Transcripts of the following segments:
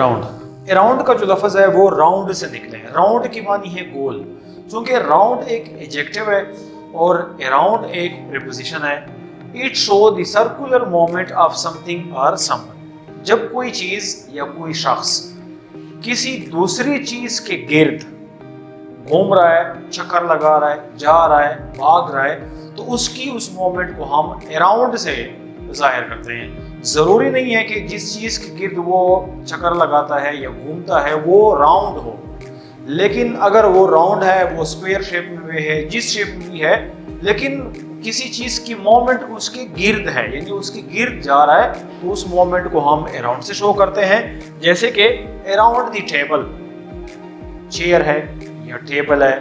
Around. Around का जो लफ्ज़ है वो राउंड से निकले हैं। राउंड की मानी है गोल। चूंकि राउंड एक एडजेक्टिव है और अराउंड एक प्रीपोजिशन है। It show the circular movement of something और समवन। जब कोई चीज या कोई शख्स किसी दूसरी चीज के गिर्द घूम रहा है, चक्कर लगा रहा है, जा रहा है, भाग रहा है, तो उसकी उस मोमेंट को हम अराउंड से जाहिर करते हैं। जरूरी नहीं है कि जिस चीज के गिर्द वो चक्कर लगाता है या घूमता है वो राउंड हो, लेकिन अगर वो राउंड है, वो स्क्वायर शेप में है, जिस शेप में भी है, लेकिन किसी चीज की मोमेंट उसके गिर्द है, यानी उसके गिर्द जा रहा है, तो उस मोमेंट को हम अराउंड से शो करते हैं। जैसे कि अराउंड द टेबल, चेयर है या टेबल है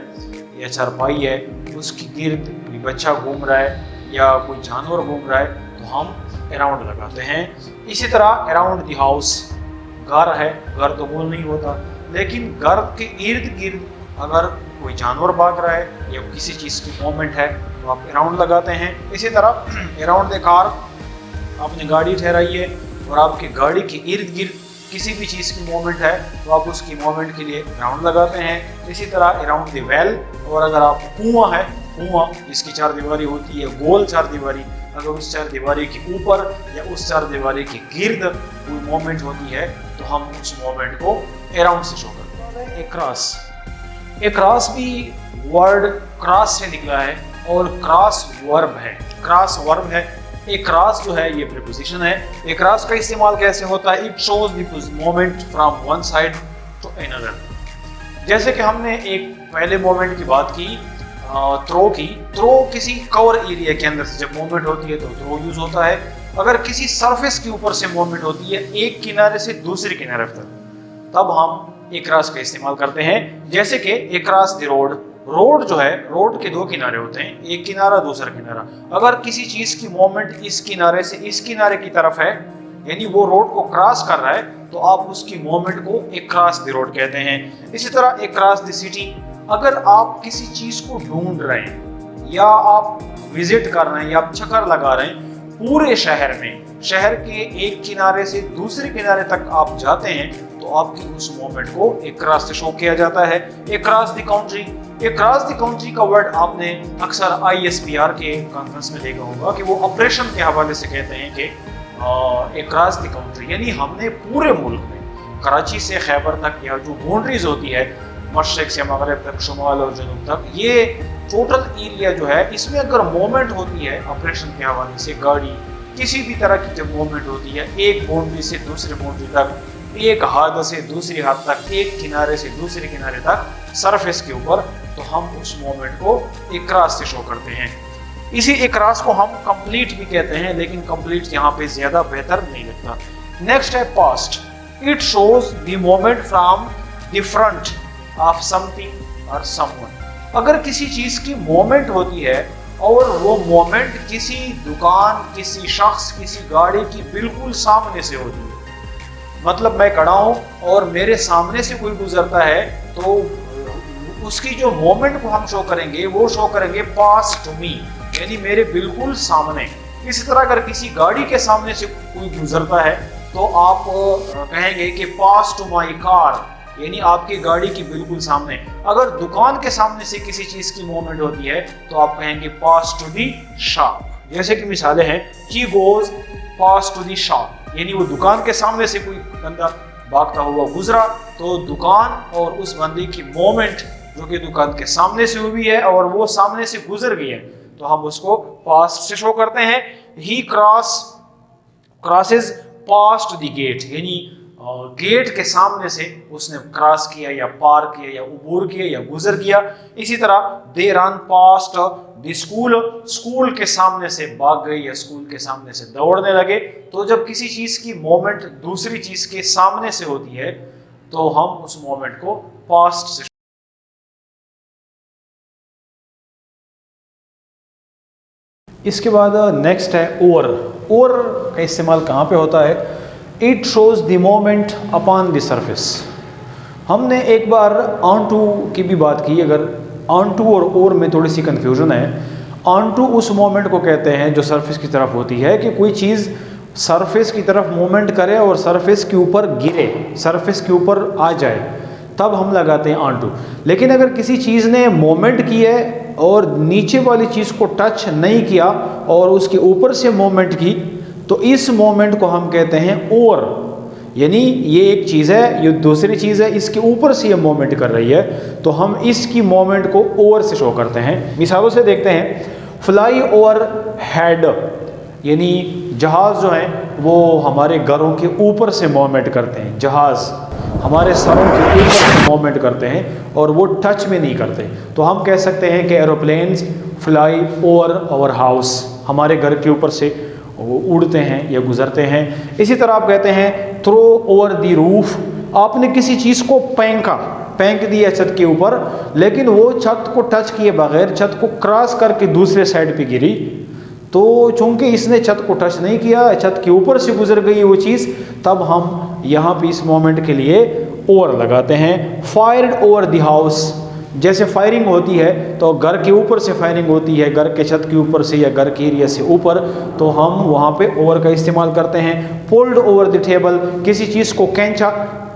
या चारपाई है, उसकी गिर्द कोई बच्चा घूम रहा है या कोई जानवर घूम रहा है, तो हम अराउंड लगाते हैं। इसी तरह अराउंड द हाउस, घर है, घर तो गोल नहीं होता, लेकिन घर के इर्द गिर्द अगर कोई जानवर भाग रहा है या किसी चीज़ की मूवमेंट है तो आप अराउंड लगाते हैं। इसी तरह अराउंड द कार, आपने गाड़ी ठहराई है और आपकी गाड़ी के इर्द गिर्द किसी भी चीज़ की मूवमेंट है तो आप उसकी मूवमेंट के लिए राउंड लगाते हैं। इसी तरह अराउंड द वेल, और अगर आप कुआं है, कुआं जिसकी चार दीवारी होती है, गोल चार दीवारी, अगर उस चार दीवारी के ऊपर या उस चार दीवारी के गिर्द कोई मूवमेंट होती है तो हम उस मूवमेंट को अराउंड से शो करते हैं। एक क्रॉस, एक क्रॉस भी वर्ड क्रॉस से निकला है और क्रॉस वर्ब है, क्रॉस वर्ब है। एक क्रॉस जो है ये प्रीपोजिशन है। एक क्रॉस का इस्तेमाल कैसे होता है? It shows the moment from one side to another. जैसे कि हमने एक पहले मोमेंट की बात की, थ्रो की। थ्रो किसी कवर एरिया के अंदर से जब मूवमेंट होती है तो थ्रो यूज होता है। अगर किसी सरफेस के ऊपर से मूवमेंट होती है एक किनारे से दूसरे किनारे तक, तब हम एक क्रॉस का इस्तेमाल करते हैं। जैसे कि एक क्रॉस द रोड, रोड जो है, रोड के दो किनारे होते हैं, एक किनारा दूसरा किनारा। अगर किसी चीज की मूवमेंट इस किनारे से इस किनारे की तरफ है, यानी वो रोड को क्रॉस कर रहा है, तो आप उसकी मूवमेंट को एक क्रॉस द रोड कहते हैं। इसी तरह एक क्रॉस द सिटी, अगर आप किसी चीज को ढूंढ रहे हैं या आप विजिट कर रहे हैं या आप चक्कर लगा रहे हैं पूरे शहर में, शहर के एक किनारे से दूसरे किनारे तक आप जाते हैं, तो आपकी उस मोमेंट को एक क्रॉस से शो किया जाता है। एक क्रॉस द काउंट्री, एक क्रॉस द काउंट्री का वर्ड आपने अक्सर ISPR के कॉन्फ्रेंस में देखा होगा कि वो ऑपरेशन के हवाले से कहते हैं कि एक क्रॉस द काउंट्री, यानी हमने पूरे मुल्क में कराची से खैबर तक या जो बाउंड्रीज होती है मशरिक से मगरब तक, शुमाल और जनूब तक, ये टोटल एरिया जो है, इसमें अगर मूवमेंट होती है ऑपरेशन के हवाले से, गाड़ी किसी भी तरह की जब मूवमेंट होती है एक बाउंड्री से दूसरी बाउंड्री तक, एक हद से दूसरी हद तक, एक किनारे से दूसरे किनारे तक सरफेस के ऊपर, तो हम उस मूवमेंट को एक क्रॉस से शो करते हैं। इसी एक क्रॉस को हम कंप्लीट भी कहते हैं, लेकिन कंप्लीट यहाँ पे ज्यादा बेहतर नहीं लगता। नेक्स्ट है past. It shows the moment from the front of something और समवन। अगर किसी चीज की मोमेंट होती है और वो मोमेंट किसी दुकान, किसी शख्स, किसी गाड़ी की बिल्कुल सामने से होती है, मतलब मैं खड़ा हूं और मेरे सामने से कोई गुजरता है, तो उसकी जो मोमेंट को हम शो करेंगे वो शो करेंगे पास टू मी, यानी मेरे बिल्कुल सामने। इसी तरह अगर किसी गाड़ी के सामने से कोई गुजरता है तो आप कहेंगे कि पास टू माई कार, यानी आपकी गाड़ी की बिल्कुल सामने। अगर दुकान के सामने से किसी चीज की मूवमेंट होती है तो आप कहेंगे पास टू दी शॉप। जैसे कि मिसालें हैं, he goes pass to the shop, यानी वो दुकान के सामने से कोई बंदा भागता हुआ गुजरा, तो दुकान और उस बंदे की मूवमेंट जो कि दुकान के सामने से हुई है और वो सामने से गुजर गई है, तो हम उसको पास से शो करते हैं। He crosses pass to the gate, यानी गेट के सामने से उसने क्रॉस किया या पार किया या उबूर किया या गुजर किया। इसी तरह they run past the school, school के सामने से भाग गए या स्कूल के सामने से दौड़ने लगे। तो जब किसी चीज की मोमेंट दूसरी चीज के सामने से होती है तो हम उस मोमेंट को पास्ट से। इसके बाद नेक्स्ट है ओवर। ओवर का इस्तेमाल कहाँ पे होता है? It shows the moment upon the surface. हमने एक बार ऑन टू की भी बात की। अगर ऑन टू और ओवर में थोड़ी सी कंफ्यूजन है। ऑन टू उस मोमेंट को कहते हैं जो सरफेस की तरफ होती है, कि कोई चीज़ सरफेस की तरफ मूवमेंट करे और सरफेस के ऊपर गिरे, सरफेस के ऊपर आ जाए, तब हम लगाते हैं ऑन टू। लेकिन अगर किसी चीज़ ने मूवमेंट की है और नीचे वाली चीज़ को टच नहीं किया और उसके ऊपर से मूवमेंट की, तो इस मूवमेंट को हम कहते हैं ओवर। यानी ये एक चीज़ है, ये दूसरी चीज़ है, इसके ऊपर से ये मूवमेंट कर रही है, तो हम इसकी मूवमेंट को ओवर से शो करते हैं। मिसालों से देखते हैं, फ्लाई ओवर हेड, यानी जहाज़ जो हैं वो हमारे घरों के ऊपर से मूवमेंट करते हैं, जहाज़ हमारे सरों के ऊपर से मूवमेंट करते हैं और वो टच में नहीं करते। तो हम कह सकते हैं कि aeroplanes fly over our house, हमारे घर के ऊपर से वो उड़ते हैं या गुजरते हैं। इसी तरह आप कहते हैं थ्रो ओवर द रूफ, आपने किसी चीज़ को फेंक दिया छत के ऊपर, लेकिन वो छत को टच किए बगैर छत को क्रॉस करके दूसरे साइड पे गिरी, तो चूंकि इसने छत को टच नहीं किया, छत के ऊपर से गुजर गई वो चीज़, तब हम यहाँ पे इस मोमेंट के लिए ओवर लगाते हैं। फायर्ड ओवर द हाउस, जैसे फायरिंग होती है तो घर के ऊपर से फायरिंग होती है, घर के छत के ऊपर से या घर के एरिया से ऊपर, तो हम वहाँ पे ओवर का इस्तेमाल करते हैं। पुल्ड ओवर द टेबल, किसी चीज़ को खींचा,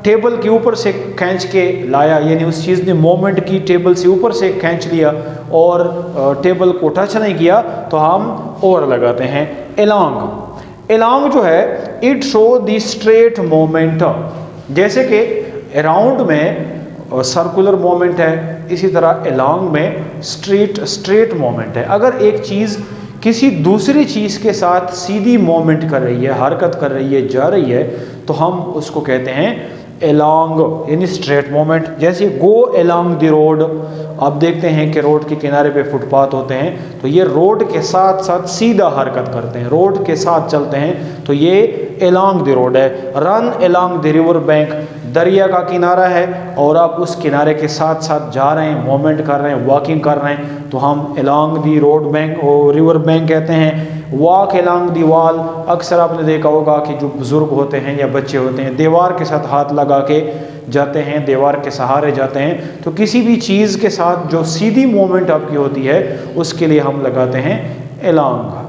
टेबल के ऊपर से खींच के लाया, यानी उस चीज़ ने मोमेंट की, टेबल से ऊपर से खींच लिया और टेबल को टच नहीं किया, तो हम ओवर लगाते हैं। एलॉन्ग जो है, it show the straight moment, जैसे कि अराउंड में सर्कुलर मोमेंट है, इसी तरह एलॉन्ग में स्ट्रेट मोमेंट है। अगर एक चीज़ किसी दूसरी चीज़ के साथ सीधी मोमेंट कर रही है, हरकत कर रही है, जा रही है, तो हम उसको कहते हैं एलॉन्ग, यानी स्ट्रेट मोमेंट। जैसे गो एलॉन्ग द रोड, आप देखते हैं कि रोड के किनारे पे फुटपाथ होते हैं, तो ये रोड के साथ साथ सीधा हरकत करते हैं, रोड के साथ चलते हैं, तो ये एलॉन्ग द रोड है। Run along the river bank, दरिया का किनारा है और आप उस किनारे के साथ साथ जा रहे हैं, मूवमेंट कर रहे हैं, वॉकिंग कर रहे हैं, तो हम एलॉन्ग दी रोड बैंक और रिवर बैंक कहते हैं। वॉक एलॉन्ग दी वॉल, अक्सर आपने देखा होगा कि जो बुज़ुर्ग होते हैं या बच्चे होते हैं दीवार के साथ हाथ लगा के जाते हैं, दीवार के सहारे जाते हैं, तो किसी भी चीज़ के साथ जो सीधी मूवमेंट आपकी होती है उसके लिए हम लगाते हैं एलॉन्ग।